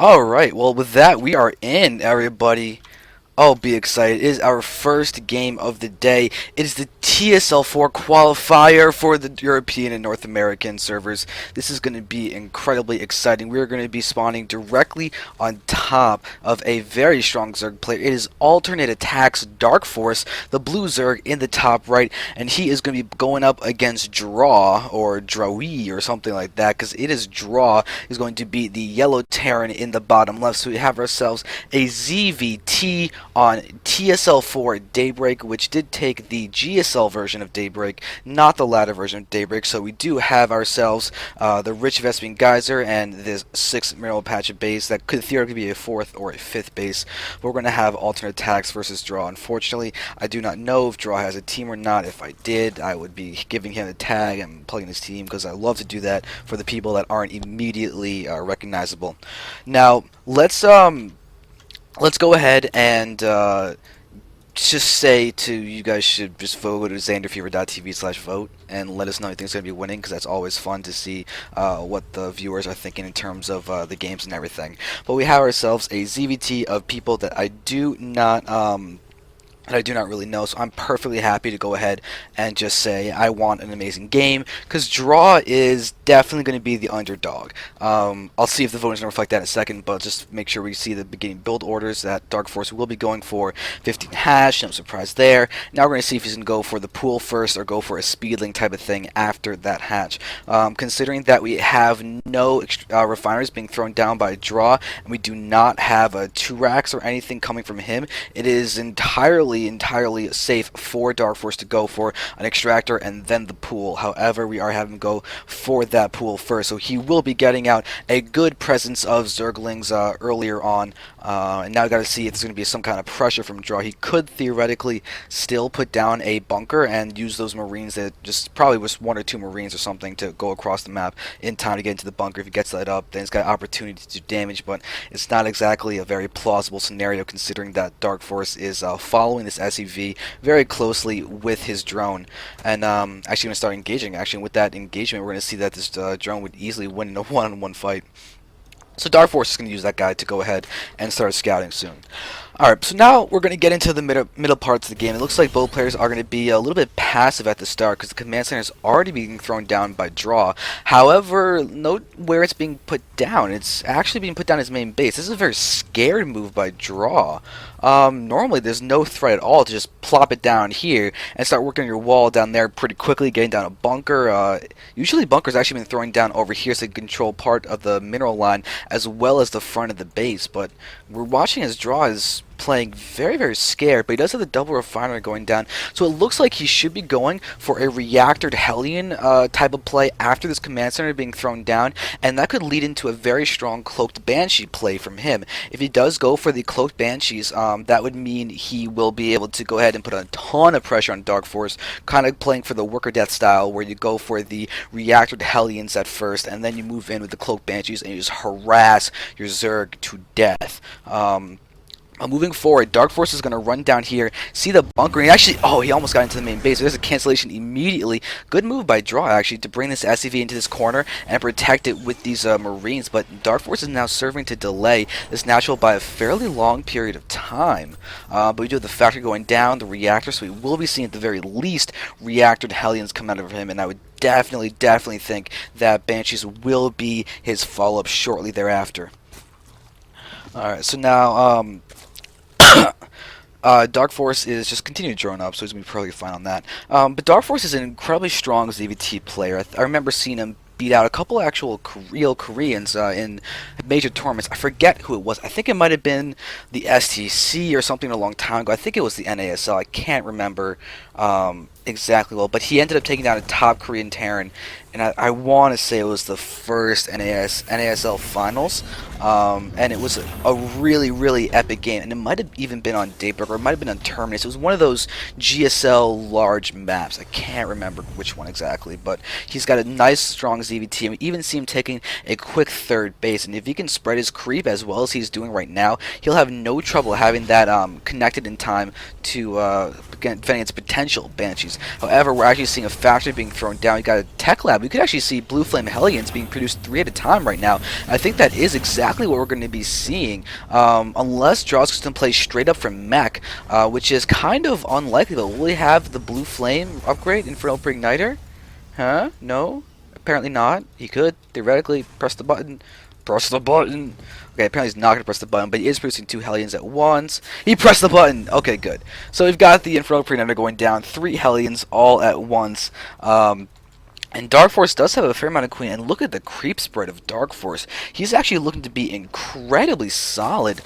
Alright, well, with that, we are in, everybody. Oh, be excited. It is our first game of the day. It is the TSL4 qualifier for the European and North American servers. This is going to be incredibly exciting. We are going to be spawning directly on top of a very strong Zerg player. It is alternate attacks Darkforce, the blue Zerg in the top right, and he is going to be going up against DraWe or something like that, because it is is going to be the yellow Terran in the bottom left. So we have ourselves a ZVT on TSL4 Daybreak, which did take the GSL version of Daybreak, not the latter version of Daybreak. So we do have ourselves the rich Vespian Geyser and this 6th mineral patch of base that could theoretically be a 4th or a 5th base. But we're going to have alternate attacks versus Draw. Unfortunately, I do not know if Draw has a team or not. If I did, I would be giving him a tag and plugging his team, because I love to do that for the people that aren't immediately recognizable. Now, let's go ahead and just say to you guys should just vote to zanderfever.tv/vote and let us know who thinks going to be winning, because that's always fun to see what the viewers are thinking in terms of the games and everything. But we have ourselves a ZVT of people that I do not really know, so I'm perfectly happy to go ahead and just say I want an amazing game, because Draw is definitely going to be the underdog. I'll see if the voting's going to reflect that in a second, but just make sure we see the beginning build orders that Darkforce will be going for 15 hash, no surprise there. Now we're going to see if he's going to go for the pool first or go for a speedling type of thing after that hatch. Considering that we have no refineries being thrown down by Draw, and we do not have 2 racks or anything coming from him, it is entirely safe for Darkforce to go for an extractor and then the pool. However, we are having him go for that pool first, so he will be getting out a good presence of Zerglings earlier on, and now we got to see if there's going to be some kind of pressure from Draw. He could theoretically still put down a bunker and use those Marines, that just probably was 1 or 2 Marines or something, to go across the map in time to get into the bunker. If he gets that up, then he's got opportunity to do damage, but it's not exactly a very plausible scenario, considering that Darkforce is following this SEV very closely with his drone, and actually going to start engaging. Actually, with that engagement, we're going to see that this drone would easily win in a one-on-one fight. So Darkforce is going to use that guy to go ahead and start scouting soon. Alright, so now we're going to get into the middle parts of the game. It looks like both players are going to be a little bit passive at the start, because the command center is already being thrown down by Draw. However, note where it's being put down. It's actually being put down as main base. This is a very scared move by Draw. Normally there's no threat at all to just plop it down here and start working on your wall down there pretty quickly, getting down a bunker. Usually bunkers actually been throwing down over here so they can control part of the mineral line as well as the front of the base, but we're watching as Draw is playing very scared, but he does have the double refinery going down, so it looks like he should be going for a reactored Hellion type of play after this command center being thrown down, and that could lead into a very strong cloaked Banshee play from him. If he does go for the cloaked Banshees, that would mean he will be able to go ahead and put a ton of pressure on Darkforce, kind of playing for the worker death style, where you go for the reactored Hellions at first, and then you move in with the cloaked Banshees and you just harass your Zerg to death. Moving forward, Darkforce is going to run down here, see the bunker, and actually, he almost got into the main base. There's a cancellation immediately. Good move by Draw, actually, to bring this SCV into this corner and protect it with these Marines, but Darkforce is now serving to delay this natural by a fairly long period of time. But we do have the factory going down, the reactor, so we will be seeing at the very least reactored Hellions come out of him, and I would definitely think that Banshees will be his follow-up shortly thereafter. Alright, so now, Darkforce is just continuing to drone up, so he's going to be probably fine on that. But Darkforce is an incredibly strong ZVT player. I remember seeing him beat out a couple actual real Koreans in major tournaments. I forget who it was. I think it might have been the STC or something a long time ago. I think it was the NASL. I can't remember exactly well, but he ended up taking down a top Korean Terran, and I want to say it was the first NASL finals, and it was a really epic game, and it might have even been on Daybreak, or it might have been on Terminus. It was one of those GSL large maps. I can't remember which one exactly, but he's got a nice strong ZVT, and we even see him taking a quick third base, and if he can spread his creep as well as he's doing right now, he'll have no trouble having that connected in time to defending its potential Banshees. However, we're actually seeing a factory being thrown down. We got a tech lab. We could actually see blue flame Hellions being produced 3 at a time right now. I think that is exactly what we're going to be seeing, unless Draw's going to play straight up from mech, which is kind of unlikely. But will he have the blue flame upgrade, Infernal Pre-Igniter? Huh? No? Apparently not. He could theoretically press the button. Press the button. Okay, apparently he's not going to press the button, but he is producing 2 Hellions at once. He pressed the button! Okay, good. So we've got the Infernal Pre-Igniter going down, 3 Hellions all at once. And DarkForce does have a fair amount of queen, and look at the creep spread of DarkForce. He's actually looking to be incredibly solid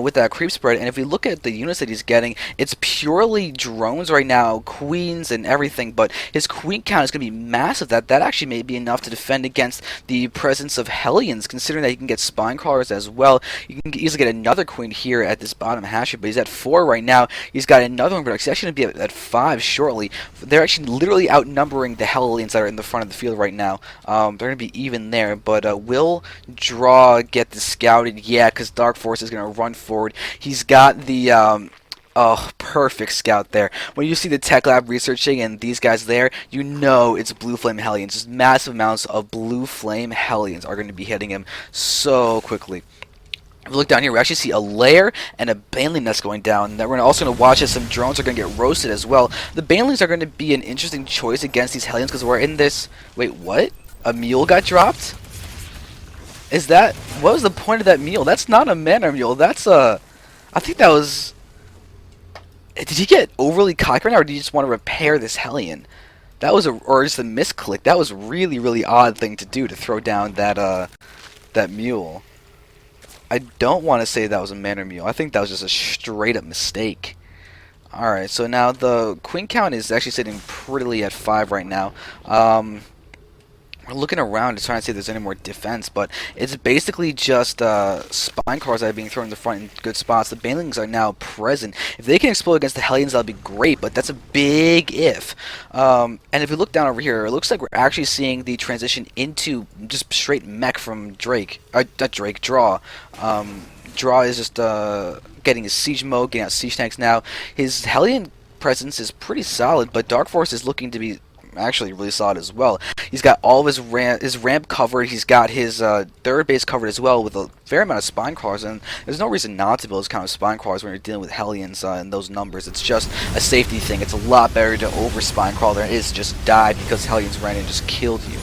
with that creep spread, and if we look at the units that he's getting, it's purely drones right now, queens and everything, but his queen count is going to be massive. That actually may be enough to defend against the presence of Hellions, considering that he can get spine crawlers as well. You can easily get another queen here at this bottom hasher, but he's at 4 right now. He's got another one, but he's actually going to be at 5 shortly. They're actually literally outnumbering the Hellions that are in the front of the field right now. They're going to be even there, but will Draw get the scouted? Yeah, because DarkForce is going to run forward. He's got the oh, perfect scout there. When you see the tech lab researching and these guys there, you know it's blue flame Hellions. Just massive amounts of blue flame Hellions are going to be hitting him so quickly. If we look down here, we actually see a lair and a Baneling nest going down. We're also going to watch as some drones are going to get roasted as well. The Banelings are going to be an interesting choice against these Hellions because we're in this... Wait, what? A mule got dropped? Is that... What was the point of that mule? That's not a mana mule. That's a... I think that was... Did he get overly cocky right now, or did he just want to repair this Hellion? That was a... Or just a misclick. That was a really, really odd thing to do, to throw down that, that mule. I don't want to say that was a mana mule. I think that was just a straight up mistake. Alright, so now the queen count is actually sitting prettily at 5 right now. We're looking around to try and see if there's any more defense, but it's basically just spine cars that are being thrown in the front in good spots. The Banelings are now present. If they can explode against the Hellions, that'll be great, but that's a big if. And if we look down over here, it looks like we're actually seeing the transition into just straight mech from Drake. Not Drake, Draw. Draw is just getting his siege mode, getting out siege tanks now. His Hellion presence is pretty solid, but DarkForce is looking to be actually really solid as well. He's got all of his ramp covered. He's got his third base covered as well with a fair amount of spine crawlers, and there's no reason not to build this kind of spine crawlers when you're dealing with Hellions and those numbers. It's just a safety thing. It's a lot better to over spine crawl than it is to just die because Hellions ran in and just killed you.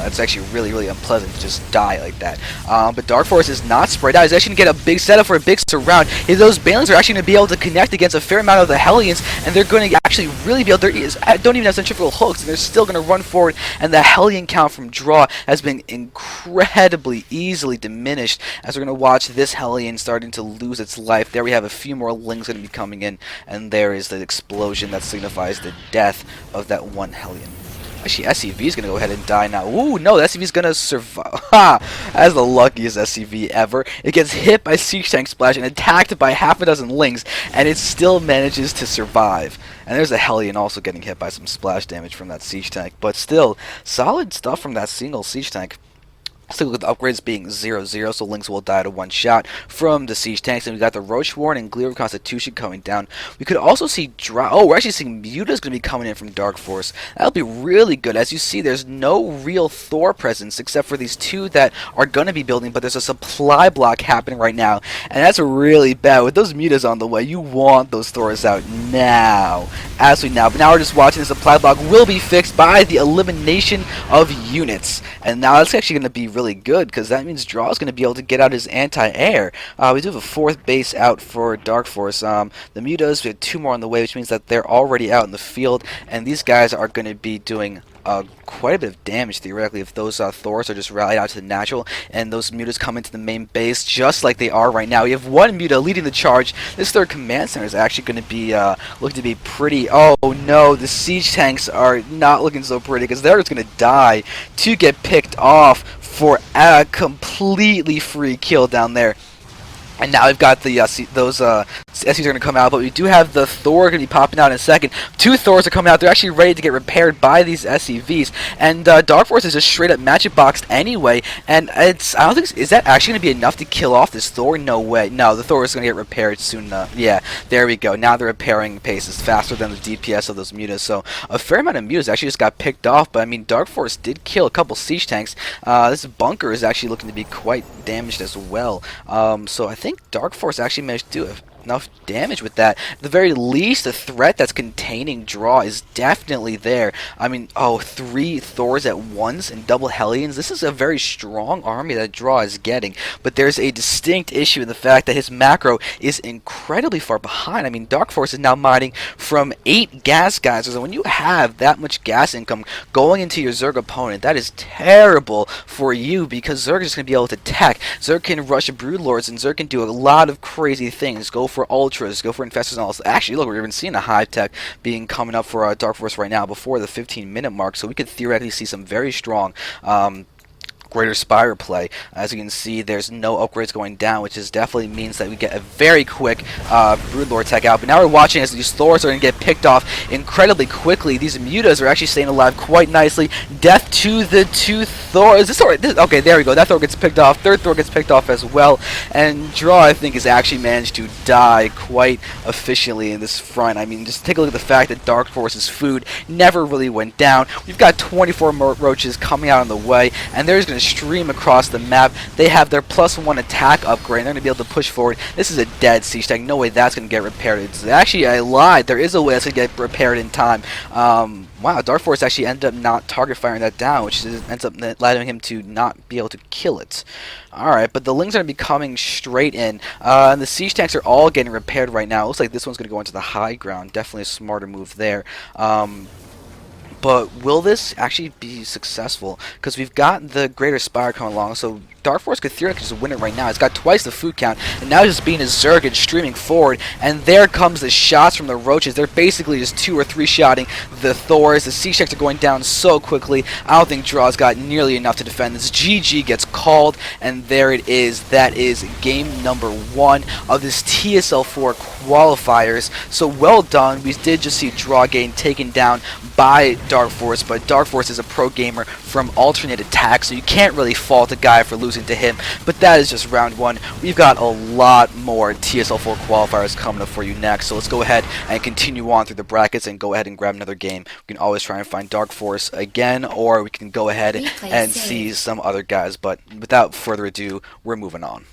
It's actually really, really unpleasant to just die like that. But DarkForce is not spread out. He's actually going to get a big setup for a big surround. Those Banelings are actually going to be able to connect against a fair amount of the Hellions, and they're going to actually really be able to... Don't even have centrifugal hooks, and they're still going to run forward, and the Hellion count from Draw has been incredibly easily diminished as we're going to watch this Hellion starting to lose its life. There we have a few more Lings going to be coming in, and there is the explosion that signifies the death of that one Hellion. Actually, SCV is going to go ahead and die now. Ooh, no, the SCV is going to survive. Ha! That's the luckiest SCV ever. It gets hit by Siege Tank Splash and attacked by half a dozen Lings, and it still manages to survive. And there's a Hellion also getting hit by some splash damage from that Siege Tank. But still, solid stuff from that single Siege Tank. Let's look at the upgrades being 0-0, so Lings will die to one shot from the Siege Tanks. And we got the Roach Warren and Glear of Constitution coming down. We could also see Oh, we're actually seeing Muta's going to be coming in from DarkForce. That'll be really good. As you see, there's no real Thor presence except for these 2 that are going to be building, but there's a supply block happening right now. And that's really bad. With those Mutas on the way, you want those Thors out now. Absolutely now. But now we're just watching the supply block will be fixed by the elimination of units. And now that's actually going to be really good, because that means Draw is going to be able to get out his anti-air. We do have a 4th base out for DarkForce. The Mutas, we have 2 more on the way, which means that they're already out in the field, and these guys are going to be doing quite a bit of damage theoretically if those Thors are just rallied out to the natural and those Mutas come into the main base just like they are right now. We have 1 Muta leading the charge. This 3rd command center is actually going to be looking to be pretty... Oh no, the siege tanks are not looking so pretty because they're just going to die to get picked off for a completely free kill down there. And now we've got the those SCs are going to come out, but we do have the Thor going to be popping out in a second. 2 Thors are coming out. They're actually ready to get repaired by these SCVs. And Darkforce is just straight up magic boxed anyway. And it's I don't think is that actually going to be enough to kill off this Thor? No way. No, the Thor is going to get repaired soon enough. Yeah, there we go. Now the repairing pace is faster than the DPS of those mutas. So a fair amount of mutas actually just got picked off. But I mean, Darkforce did kill a couple siege tanks. This bunker is actually looking to be quite damaged as well. So I think Darkforce actually managed to do enough damage with that. At the very least, the threat that's containing draw is definitely there. I mean, 3 Thors at once and double Hellions. This is a very strong army that draw is getting, but there's a distinct issue in the fact that his macro is incredibly far behind. I mean, Darkforce is now mining from 8 gas geysers, and when you have that much gas income going into your Zerg opponent, that is terrible for you because Zerg is just going to be able to tech. Zerg can rush Broodlords, and Zerg can do a lot of crazy things. Go for ultras, go for infestors and all this. Actually, look, we're even seeing a hive tech being coming up for Darkforce right now before the 15-minute mark, so we could theoretically see some very strong Greater Spire play. As you can see, there's no upgrades going down, which is definitely means that we get a very quick Broodlord tech out. But now we're watching as these Thors are going to get picked off incredibly quickly. These mutas are actually staying alive quite nicely. Death to the 2 Thors. Okay, there we go. That Thor gets picked off. 3rd Thor gets picked off as well. And Draw, I think, has actually managed to die quite efficiently in this front. I mean, just take a look at the fact that Dark Force's food never really went down. We've got 24 more roaches coming out on the way, and there's going to stream across the map. They have their +1 attack upgrade, and they're going to be able to push forward. This is a dead siege tank. No way that's going to get repaired. Actually, I lied. There is a way that's going to get repaired in time. Wow, Dark Force actually ended up not target firing that down, which ends up allowing him to not be able to kill it. Alright, but the Lings are going to be coming straight in. And the siege tanks are all getting repaired right now. It looks like this one's going to go into the high ground. Definitely a smarter move there. But will this actually be successful? Because we've got the Greater Spire coming along, so Dark Force could theoretically just win it right now. It's got twice the food count, and now just being a Zerg and streaming forward, and there comes the shots from the roaches. They're basically just 2 or 3 shotting the Thors. The siege tanks are going down so quickly. I don't think Draw's got nearly enough to defend this. GG gets called, and there it is. That is game number 1 of this TSL4 qualifiers. So well done. We did just see Draw getting taken down by Dark Force, but Dark Force is a pro gamer from alternate attack, so you can't really fault a guy for losing to him. But that is just round 1. We've got a lot more TSL4 qualifiers coming up for you next, so let's go ahead and continue on through the brackets and go ahead and grab another game. We can always try and find Dark Force again, or we can go ahead and see some other guys, but without further ado, we're moving on.